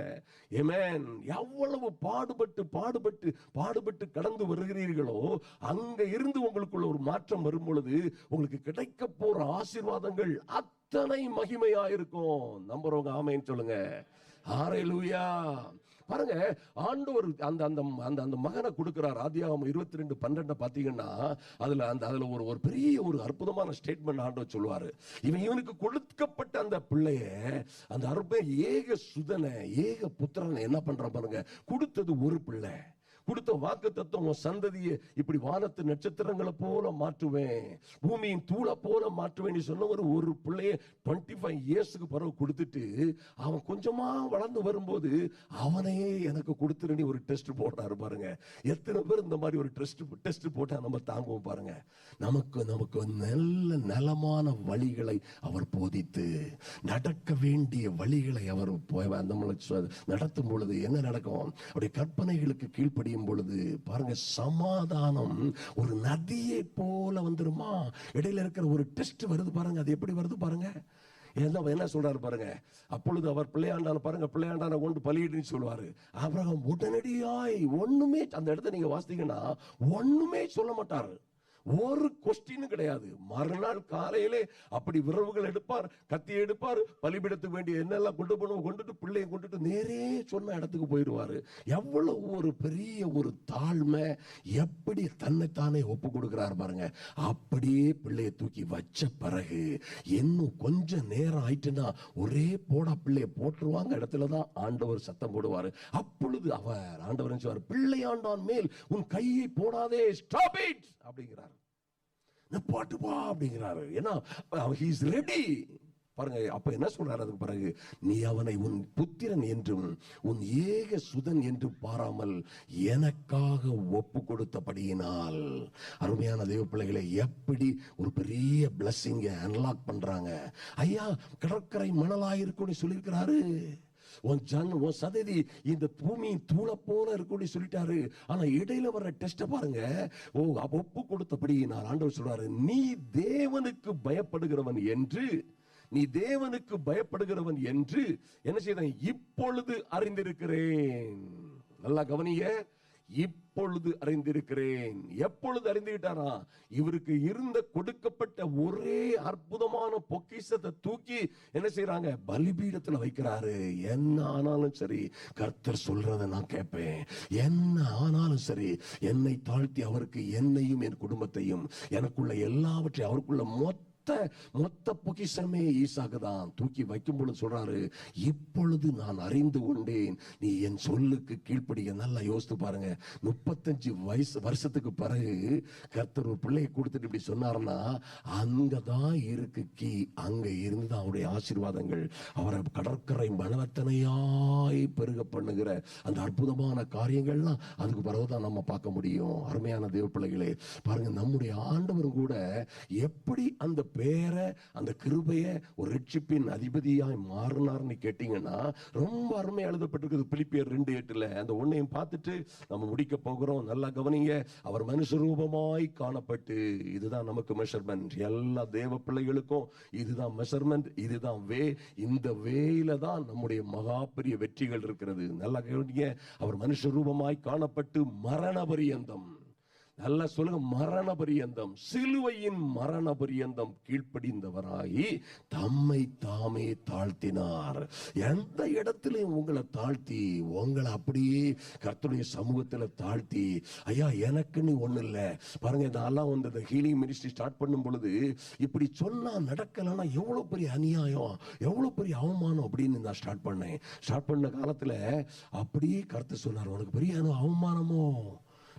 ஆமென். எவ்வளவு பாடுபட்டு கடந்து வருகிறீர்களோ, அங்க இருந்து உங்களுக்குள்ள ஒரு மாற்றம் வரும் பொழுது உங்களுக்கு கிடைக்க போற ஆசீர்வாதங்கள் அத்தனை மகிமையா இருக்கும். நம்புறவங்க ஆமென் சொல்லுங்க. ஹல்லேலூயா. பாருங்க, ஆண்டவர் அந்த மகனை கொடுக்கிறார். ஆதியாகமம் 22:12 பாத்தீங்கன்னா, அதுல ஒரு பெரிய ஒரு அற்புதமான ஸ்டேட்மெண்ட் ஆண்டவர் சொல்லுவாரு. இவனுக்கு கொடுக்கப்பட்ட அந்த பிள்ளைய, அந்த அற்ப ஏக சுதனை, ஏக புத்திரனை என்ன பண்றான் பாருங்க. கொடுத்தது ஒரு பிள்ளை, கொடுத்த வாக்கு தத்துவம், சந்ததியை இப்படி வானத்து நட்சத்திரங்களை போல மாற்றுவேன், பூமியின் தூளை போல மாற்றுவேன் சொன்னவர் ஒரு பிள்ளைய 25 இயர்ஸ்க்கு பிறகு கொடுத்துட்டு, அவன் கொஞ்சமா வளர்ந்து வரும்போது அவனையே எனக்கு கொடுத்துருன்னு ஒரு டெஸ்ட் போட்டாரு பாருங்க. எத்தனை பேர் இந்த மாதிரி ஒரு டெஸ்ட் போட்டா நம்ம தாங்குவோம் பாருங்க. நமக்கு நல்ல நலமான வழிகளை அவர் போதித்து, நடக்க வேண்டிய வழிகளை அவர் நடத்தும் பொழுது என்ன நடக்கும், அவருடைய கற்பனைகளுக்கு கீழ்ப்படி பொழுது பாருங்க, சமாதானம் ஒரு நதியை போல வந்துருமா. இடையில இருக்கிற ஒரு டெஸ்ட் வருது பாருங்க, அது எப்படி வருது பாருங்க. என்ன சொல்றாரு பாருங்க. அப்பொழுது அவர் பிள்ளையாண்டான பாருங்க, பிள்ளையாண்டான கொண்டு பலியிடுன்னு சொல்லுவாரு. ஆபிரகாம் உடனடியாய் ஒண்ணுமே, அந்த இடத்த நீங்க வாசித்தீங்கன்னா ஒண்ணுமே சொல்ல மாட்டாரு, ஒரு கொஸ்டின் கிடையாது. மறுநாள் காலையிலே அப்படி விரவுகள் எடுப்பார், கத்தி எடுப்பார், பலிபீடத்துக்கு வேண்டிய என்னெல்லாம் கொண்டுட்டு பிள்ளையை கொண்டுட்டு நேரே சொன்ன இடத்துக்கு போயிடுவாரு. எவ்வளவு ஒரு பெரிய ஒரு தாழ்மை, எப்படி தன்னைத்தானே ஒப்பு கொடுக்கிறார் பாருங்க. அப்படியே பிள்ளையை தூக்கி வச்ச பிறகு இன்னும் கொஞ்சம் நேரம் ஆயிட்டுன்னா ஒரே போடா பிள்ளைய போட்டுருவாங்க இடத்துலதான் ஆண்டவர் சத்தம் போடுவாரு. அப்பொழுது அவர் ஆண்டவர் சொல்வார், பிள்ளையாண்டான் மேல் உன் கையை போடாதே, ஸ்டாப் இட் அப்படிங்கிறார், பாட்டு பா அப்படிங்கிறாரு. ஏன்னா he is ready. பாருங்க, அப்ப என்ன சொல்றாரு அதுக்கு பிறகு, நீ அவனை உன் புத்திரன் என்றும் உன் ஏக சுதன் என்று பாராமல் எனக்காக ஒப்பு கொடுத்தபடியினால். அருமையான தேவ பிள்ளைகளை, எப்படி ஒரு பெரிய பிளஸிங்க அன்லாக் பண்றாங்க. ஐயா, கடற்கரை மணலாயிருக்கும்னு சொல்லியிருக்கிறாரு. உன் சந்ததி இந்த பூமியின் தூளை போல இருக்கும்னு சொல்லிட்டாரு. ஆனா இடையில வர்ற டெஸ்ட பாருங்க. ஒப்பு கொடுத்தபடியினால் ஆண்டவர் சொல்றாரு, நீ தேவனுக்கு பயப்படுகிறவன் என்று என்ன செய்த இப்பொழுது அறிந்திருக்கிறேன். நல்லா கவனிங்க, இப்பொழுது அறிந்திருக்கிறேன். எப்பொழுது அறிந்துகிட்டாரா? இவருக்கு இருந்த கொடுக்கப்பட்ட ஒரே அற்புதமான பொக்கிஷத்தை தூக்கி என்ன செய்யறாங்க, பலிபீடத்துல வைக்கிறாரு. என்ன ஆனாலும் சரி கர்த்தர் சொல்றதை நான் கேட்பேன், என்ன ஆனாலும் சரி என்னை தாழ்த்தி அவருக்கு என்னையும் என் குடும்பத்தையும் எனக்குள்ள எல்லாவற்றையும் அவருக்குள்ள மொத்த மொத்த பொக்கிஷமே ஈசாக்கு தான். தூக்கி வைக்கும் பொழுது சொல்றாரு, இப்பொழுது நான் அறிந்து கொண்டேன் நீ என் சொல்லுக்கு கீழ்ப்படிய. நல்லா யோசித்து பாருங்க, 35 வருஷத்துக்கு பிறகு கர்த்தர் ஒரு பிள்ளையை கொடுத்துட்டு இப்படி சொன்னார்னா, அங்கதான் இருக்கு கீ. அங்க இருந்து அவருடைய ஆசீர்வாதங்கள் அவரை கடற்கரை மணவத்தனையாய் பெருக பண்ணுகிற அந்த அற்புதமான காரியங்கள்லாம் அதுக்கு பிறகுதான் நம்ம பார்க்க முடியும். அருமையான தேவ பிள்ளைகளே, பாருங்க, நம்முடைய ஆண்டவர் கூட எப்படி அந்த பேரை, அந்த கிருபையை ஒரு ரட்சிப்பின் அதிபதியாய் மாறினார்னு கேட்டீங்கன்னா, ரொம்ப அருமையா எழுதப்பட்டிருக்குது பிலிப்பியர் 2:8. அந்த ஒன்னையும் பார்த்துட்டு நம்ம முடிக்க போகிறோம். நல்லா கவனிங்க. அவர் மனுஷ ரூபமாய் காணப்பட்டு, இதுதான் நமக்கு மெஷர்மெண்ட். எல்லா தேவ பிள்ளைகளுக்கும் இதுதான் மெஷர்மெண்ட், இதுதான் வே. இந்த வேயில தான் நம்முடைய மகா பெரிய வெற்றிகள் இருக்கிறது. நல்லா கவனிங்க. அவர் மனுஷ ரூபமாய் காணப்பட்டு மரண பரியந்தம், நல்லா சொல்லுங்க, மரண பரியந்தம், சிலுவையின் மரண பரியந்தம் கீழ்ப்படிந்தவராகி தம்மை தாமே தாழ்த்தினார். எந்த இடத்திலையும் உங்களை தாழ்த்தி, உங்களை அப்படியே கர்த்தருடைய சமூகத்தில் தாழ்த்தி, ஐயா எனக்குன்னு ஒண்ணு இல்லை. பாருங்க, இதெல்லாம் வந்து ஹீலிங் மினிஸ்ட்ரி ஸ்டார்ட் பண்ணும் பொழுது இப்படி சொன்னா நடக்கலன்னா எவ்வளவு பெரிய அநியாயம், எவ்வளவு பெரிய அவமானம் அப்படின்னு நான் ஸ்டார்ட் பண்ணேன். ஸ்டார்ட் பண்ண காலத்துல அப்படியே கர்த்தர் சொன்னார், உனக்கு பெரிய அவமானமோ,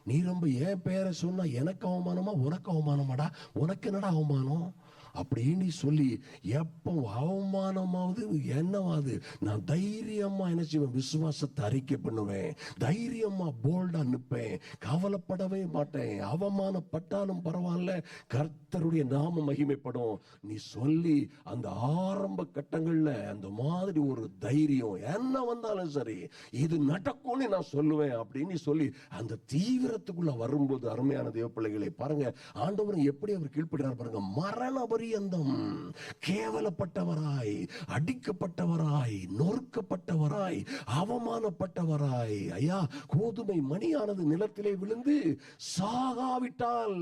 நீ ரொம்ப என் பேரை சொன்னா எனக்கு அவமானமா, உனக்கு அவமானமாடா, உனக்கு என்னடா அவமானம் அப்படின்னு சொல்லி, எப்போ அவமானமாவது என்னவாது, நான் தைரியமா என்ன செய்வேன், விசுவாசத்தை அறிக்கை பண்ணுவேன், தைரியமா போல்டா நிற்பேன், கவலைப்படவே மாட்டேன். அவமானப்பட்டாலும் பரவாயில்ல, கர்த்தருடைய நாம மகிமைப்படும் நீ சொல்லி, அந்த ஆரம்ப கட்டங்கள்ல அந்த மாதிரி ஒரு தைரியம், என்ன வந்தாலும் சரி இது நடக்கும்னு நான் சொல்லுவேன் அப்படின்னு சொல்லி அந்த தீவிரத்துக்குள்ள வரும்போது, அருமையான தேவ பிள்ளைகளை பாருங்க, ஆண்டவர் எப்படி அவர் கீழ்ப்படுறார் பாருங்க. மரண பரியந்தம் கேவலப்பட்டவராய், அடிக்கப்பட்டவராய், நொறுக்கப்பட்டவராய், அவமானப்பட்டவராய், ஐயா கோதுமை மணியானது நிலத்திலே விழுந்து சாகாவிட்டால்,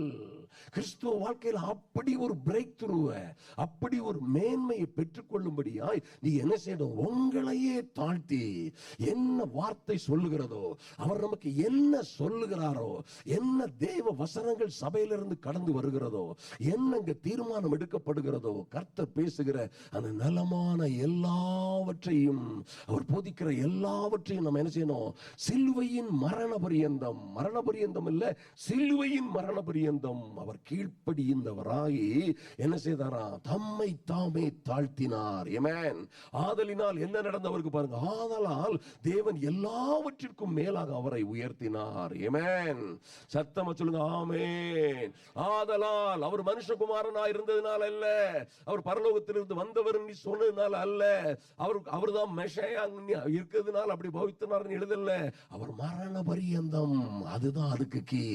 கிறிஸ்துவ வாழ்க்கையில் அப்படி ஒரு பிரேக் த்ரூ, அப்படி ஒரு மேன்மையை பெற்றுக்கொள்ளும்படியாய் நீ என்ன செய்யணும், உங்களையே தாழ்த்தி, என்ன வார்த்தை சொல்லுகிறதோ, அவர் நமக்கு என்ன சொல்லுகிறாரோ, என்ன தேவ வசனங்கள் சபையிலிருந்து கடந்து வருகிறதோ, என்னங்க தீர்மானம் எடுக்கப்படுகிறதோ, கர்த்தர் பேசுகிற அந்த நலமான எல்லாவற்றையும், அவர் போதிக்கிற எல்லாவற்றையும் நம்ம என்ன செய்யணும், சிலுவையின் மரண பரியந்தம், மரண பரியந்தம் இல்ல, சிலுவையின் மரண பரியந்தம் அவர் கீழ்ப்படிந்தவராகி என்ன செய்தாரா, தம்மை தாமே தாழ்த்தினார். ஆமென். ஆதலினால் என்ன நடந்தவருக்கு பாருங்க, ஆதலால் தேவன் எல்லாவற்றிற்கும் மேலாக அவரை உயர்த்தினார். ஆமென். சத்தமா சொல்லுங்க, ஆமென். ஆதலால் அவர் மனுஷகுமாரனாய் இருந்ததனால அல்ல, அவர் பரலோகத்திலிருந்து வந்தவர் நீ சொன்னதுனால அல்ல, அவர்தான் மெஷையா இருக்கிறதுனால அப்படி பவித்தனார் எழுதல, அவர் மரண பரியந்தம், அதுதான் அதுக்கு கீ,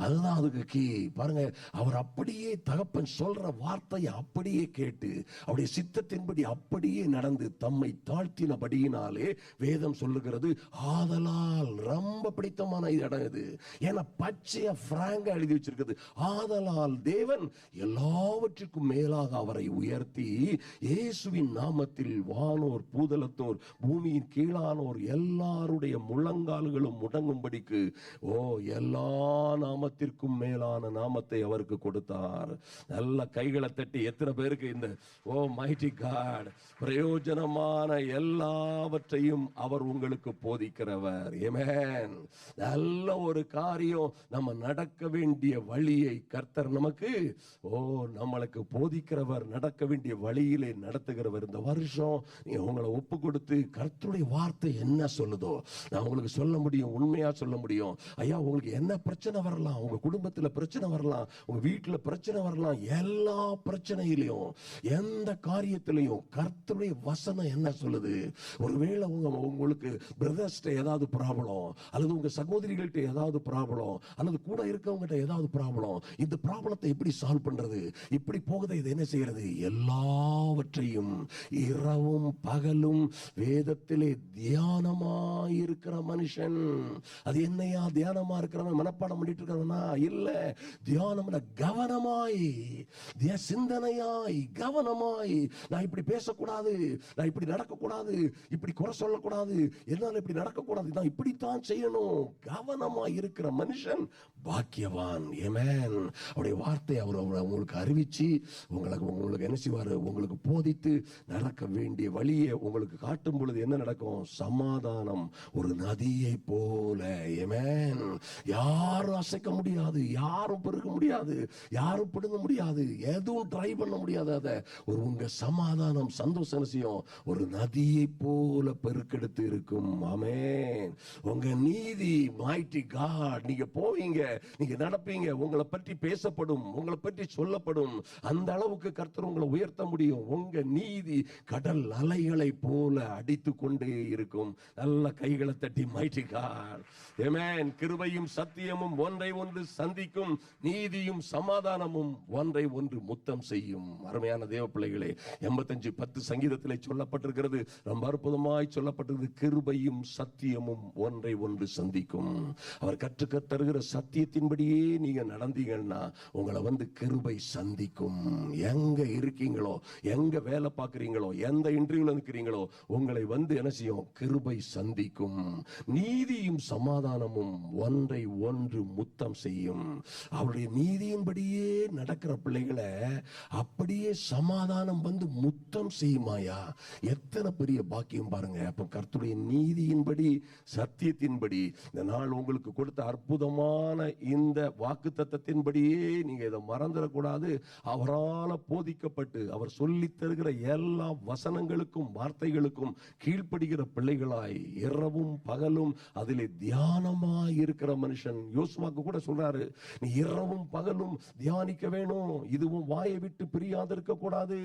அதுதான் அதுக்கு கீ. பாருங்க, அவர் அப்படியே தகப்பன் சொல்ற வார்த்தையை அப்படியே கேட்டு அவருடைய சித்தத்தின்படி அப்படியே நடந்து தம்மை தாழ்த்தினபடியினாலே வேதம் சொல்லுகிறது, ஆதலால். ரொம்ப பிடித்தமான இடம் இது, ஏன்னா பச்சையா பிராங்கா எழுதி வச்சிருக்கிறது. ஆதலால் தேவன் எல்லாவற்றுக்கும் மேலாக அவரை உயர்த்தி, இயேசுவின் நாமத்தில் வானோர் பூதலத்தோர் பூமியின் கீழானோர் எல்லாருடைய முழங்கால்களும் முடங்கும்படிக்கு எல்லா நாமத்திற்கும் மேலான நாமத்தை அவருக்கு கொடுத்தார். நல்ல கைகளை தட்டி எத்தனை பேருக்கு இந்த மைட்டி காட், பிரயோஜனமான எல்லாவற்றையும் அவர் உங்களுக்கு போதிக்கிறவர். ஆமென். நல்ல ஒரு காரியம், நம்ம நடக்க வேண்டிய வழியை கர்த்தர் நமக்கு நம்மளுக்கு போதிக்கிறவர், நடக்க வேண்டிய வழியிலே நடத்துகிறவர். இந்த வருஷம் நீங்க உங்களை ஒப்பு கொடுத்து கர்த்தருடைய வார்த்தை என்ன சொல்லுதோ நான் உங்களுக்கு சொல்ல முடியும், உண்மையா சொல்ல முடியும். ஐயா உங்களுக்கு என்ன பிரச்சனை வரலாம், உங்க குடும்பத்தில் பிரச்சனை வரலாம், உங்க வீட்டில் பிரச்சனை வரலாம், எல்லா பிரச்சனையிலையும் எந்த காரியத்திலையும் கர்த்தருடைய வசனம் என்ன சொல்லுது. ஒருவேளை உங்களுக்கு பிரதர்ஸ்ட ஏதாவது ப்ராப்ளம், அல்லது உங்க சகோதரிகள்கிட்ட ஏதாவது ப்ராப்ளம், அல்லது கூட இருக்கவங்ககிட்ட ஏதாவது ப்ராப்ளம், இந்த ப்ராப்ளத்தை எப்படி சால்வ் பண்றது, இப்படி போகுது, இது என்ன செய்யறது, எல்லாவற்றையும் இரவும் பகலும் வேதத்திலே தியானமாயிருக்கிற மனுஷன். அது என்னையா தியானமா இருக்கிறவன் மனப்பாடம் பண்ணிட்டு இருக்கிறவனா இல்ல, தியானம் கவனமாய், சிந்தனையாய், கவனமாய், நான் இப்படி பேசக்கூடாது, நான் இப்படி நடக்கக்கூடாது, இப்படி குறை சொல்லக்கூடாது, என்னால இப்படி நடக்கக்கூடாது, நான் இப்படித்தான் செய்யணும், கவனமாய் இருக்கிற மனுஷன் பாக்கியவான். ஆமென். அவருடைய வார்த்தை அவர் உங்களுக்கு அறிவிச்சு உங்களுக்கு என்ன செய்வாரு, உங்களுக்கு போதித்து நடக்க வேண்டிய வழியை உங்களுக்கு காட்டும் பொழுது என்ன நடக்கும்? சமாதானம் ஒரு நதியை போல. ஆமென். யாரும் அசைக்க முடியாது, யாரும் பெருக்க முடியாது, யாரும் பிடுங்க முடியாது, எதுவும் ட்ரை பண்ண முடியாது. அதை உங்க சமாதானம், சந்தோஷம் செய்யும், ஒரு நதியை போல பெருக்கெடுத்து இருக்கும். ஆமென். உங்க நீதி, mighty God, நீங்க போவீங்க, நீங்க நடப்பீங்க, உங்களை பற்றி பேசப்படும், உங்களை பற்றி சொல்லப்படும். அந்த அளவுக்கு கர்த்தர் உங்களை உயர்த்த முடியும். உங்க நீதி கடல் அலைகளை போல அடித்து கொண்டே இருக்கும். நல்ல கைகளை தட்டி mighty God. ஆமென். கிருபையும் சத்தியமும் ஒன்றை ஒன்று சந்திக்கும், நீதியும் சமாதானமும் ஒன்றை ஒன்று முத்தம் செய்யும். அருமையான தேவ பிள்ளைகளே, 85:10 சங்கீதத்திலே சொல்லப்பட்டிருக்கிறது, ரொம்ப அற்புதமாய் சொல்லப்பட்டிருக்கிறது. கிருபையும் சத்தியமும் ஒன்றை ஒன்று சந்திக்கும். அவர் கற்றுக்க தருகிற சத்தியத்தின்படியே நீங்க நடந்தீங்கன்னா உங்களை கிருபை சந்திக்கும். எங்க இருக்கீங்களோ, எங்க வேலை பார்க்கிறீங்களோ, எந்த இன்டர்வியூல இருக்கிறீங்களோ, உங்களை என்ன செய்யும்? கிருபை சந்திக்கும். நீதியும் சமாதானமும் ஒன்றை ஒன்று முத்தம் செய்யும். அவருடைய நீதியின்படியே நடக்கிற பிள்ளைகளை அப்படியே சமாதானம் முத்தம் செய்யுமாயா? எத்தனை பெரிய பாக்கியம் பாருங்க. அப்ப கர்த்தருடைய நீதியின்படி, சத்தியத்தின்படி இந்த நாள் உங்களுக்கு கொடுத்த அற்புதமான இந்த வாக்குத்தத்தத்தின்படியே நீங்க இதை மறந்துடக்கூடாது. அவரால் போதிக்கப்பட்டு அவர் சொல்லி தருகிற எல்லா வசனங்களுக்கும் வார்த்தைகளுக்கும் கீழ்ப்படுகிற பிள்ளைகளாய் இரவும் பகலும் அதிலே தியானமாய் இருக்கிற மனுஷன். யோசுவாக்கு கூட சொல்றாரு, நீ இரவும் பகலும் தியானிக்க வேணும், இதுவும் வாயை விட்டு பிரியாது இருக்க கூடாது.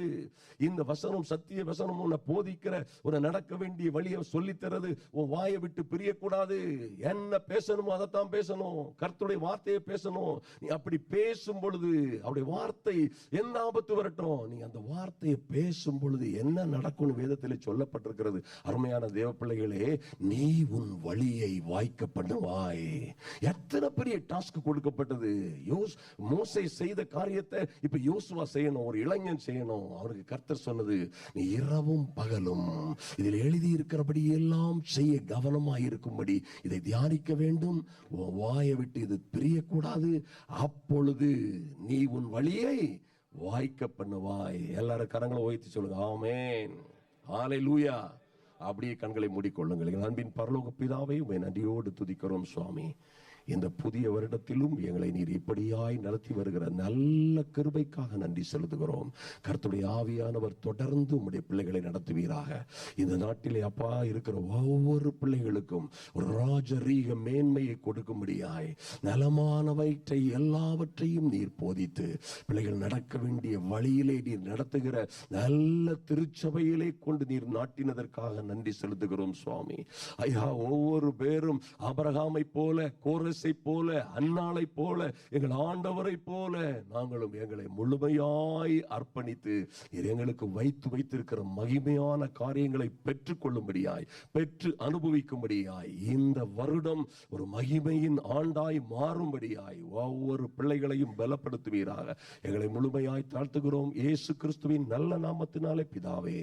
இந்த வசனம், சத்திய வசனம் உன்னை போதிக்கிற, உன்னை நடக்க வேண்டிய வழியை சொல்லித்தரது உன் வாயை விட்டு பிரியக்கூடாது. என்ன பேசணுமோ அதைத்தான் பேசணும், கர்த்தருடைய வார்த்தையை பேசணும். நீ அப்படி பேசும் பொழுது அவருடைய வார்த்தை என்ன ஆபத்து வரட்டும், நீ அந்த வார்த்தையை பேசும் பொழுது என்ன நடக்கும் வேதத்தில் சொல்லப்பட்டிருக்கிறது. அருமையான தேவ பிள்ளைகளே, நீ உன் வழியை வாய்க்க பண்ணுவாய். எத்தனை பெரிய டாஸ்க் கொடுக்கப்பட்டது. மோசே செய்த காரியத்தை இப்ப யோசுவா செய்யணும், ஒரு இளைஞன் செய்யணும். அவருக்கு கர்த்தர் சொன்னது, நீ இரவும் பகலும் இதில் எழுதி இருக்கிறபடி எல்லாம் செய்ய கவனமாய் இருக்கும்படி இதை தியானிக்க வேண்டும். வாயை விட்டு இது பிரியக்கூடாது. அப்பொழுது நீ உன் வழியை வாய்க்க பண்ணுவாய். எல்லாரும் கரங்களை உயர்த்தி சொல்லுங்க, ஆமென், ஹல்லேலூயா. அப்படியே கண்களை மூடிக்கொள்ளுங்கள். அன்பின் பரலோக பிதாவே, உம்மை நன்றியோடு துதிக்கிறோம் சுவாமி. இந்த புதிய வருடத்திலும் எங்களை நீர் இப்படியாய் நடத்தி வருகிற நல்ல கிருபைக்காக நன்றி செலுத்துகிறோம். கர்த்தருடைய ஆவியானவர் தொடர்ந்து உம்முடைய பிள்ளைகளை நடத்துவீராக. இந்த நாட்டிலே அப்பா இருக்கிற ஒவ்வொரு பிள்ளைகளுக்கும் ஒரு ராஜரீக மேன்மையை கொடுக்கும்படியாய் நலமானவற்றை எல்லாவற்றையும் நீர் போதித்து பிள்ளைகள் நடக்க வேண்டிய வழியிலே நீர் நடத்துகிற நல்ல திருச்சபையிலே கொண்டு நீர் நாட்டினதற்காக நன்றி செலுத்துகிறோம் சுவாமி. ஐயா, ஒவ்வொரு பேரும் ஆபிரகாமை போல, கோரேசை போல, அன்னாளை போல, எங்கள் ஆண்டவரை போல நாங்களும் எங்களை முழுமையாய் அர்ப்பணித்து எங்களுக்கு வைத்திருக்கிற மகிமையான காரியங்களை பெற்றுக் கொள்ளும்படியாய், பெற்று அனுபவிக்கும்படியாய், இந்த வருடம் ஒரு மகிமையின் ஆண்டாய் மாறும்படியாய் ஒவ்வொரு பிள்ளைகளையும் பலப்படுத்துவீராக. எங்களை முழுமையாய் தாழ்த்துகிறோம் இயேசு கிறிஸ்துவின் நல்ல நாமத்தினாலே பிதாவே,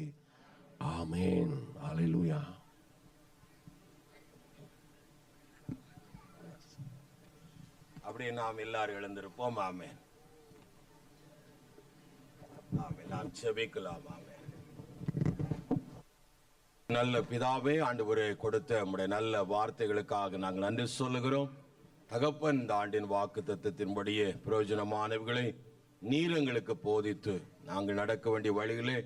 ஆமென், ஹல்லேலூயா. அப்படியே நாம் எல்லாரும் எழுந்திருப்போம். ஆமென், ஆமென். நாம் ஜெபிக்கலாம். ஆமென். நல்ல பிதாவே, ஆண்டவரே கொடுத்த நம்முடைய நல்ல வார்த்தைகளுக்காக நாங்கள் நன்றி சொல்லுகிறோம். தகப்பன், இந்த ஆண்டின் வாக்குத்தத்தத்தின்படியே பிரயோஜனமானவர்களை நீர் எங்களுக்கு போதித்து நாங்கள் நடக்க வேண்டிய வழிகளே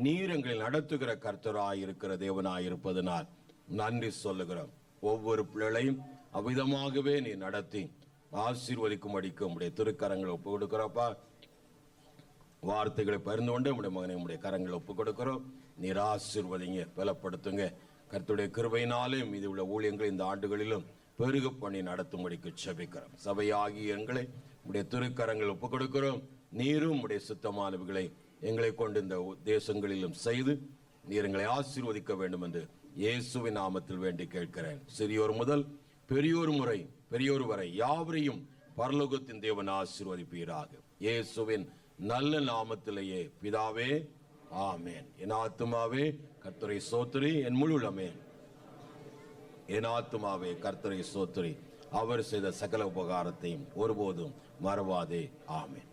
நீர் எங்களை நடத்துகிற கர்த்தராய் இருக்கிற தேவனாய் இருப்பதனால் நன்றி சொல்லுகிறோம். ஒவ்வொரு பிள்ளைகளையும் அவ்விதமாகவே நீர் நடத்தி ஆசீர்வதிக்கும் அடிக்க உடைய திருக்கரங்களை ஒப்பு கொடுக்கிறோப்பா. வார்த்தைகளை பகிர்ந்து கொண்டு உடைய மகனை உடைய கரங்களை ஒப்பு கொடுக்கிறோம். நீர் ஆசீர்வதிங்க, பலப்படுத்துங்க. கர்த்தருடைய கிருபையினாலே மீது உள்ள ஊழியங்களை இந்த ஆண்டுகளிலும் பெருக பண்ணி நடத்தும்படிக்கு ஜெபிக்கிறோம். சபையாகி எங்களை உடைய திருக்கரங்கள் ஒப்பு கொடுக்கிறோம். நீரும் உடைய சுத்தமானவர்களை எங்களை கொண்டு இந்த தேசங்களிலும் செய்து நீர் எங்களை ஆசீர்வதிக்க வேண்டும் என்று இயேசுவின் நாமத்தில் வேண்டி கேட்கிறேன். சிறியோர் முதல் பெரியோர் வரை யாவரையும் பரலோகத்தின் தேவன் ஆசீர்வதிப்பீராக. இயேசுவின் நல்ல நாமத்திலேயே பிதாவே, ஆமென். என் ஆத்துமாவே கர்த்தரை ஸ்தோத்திரி, என் முழு உள்ளமே என் ஆத்துமாவே கர்த்தரை ஸ்தோத்திரி, அவர் செய்த சகல உபகாரத்தையும் ஒருபோதும் மறவாதே. ஆமென்.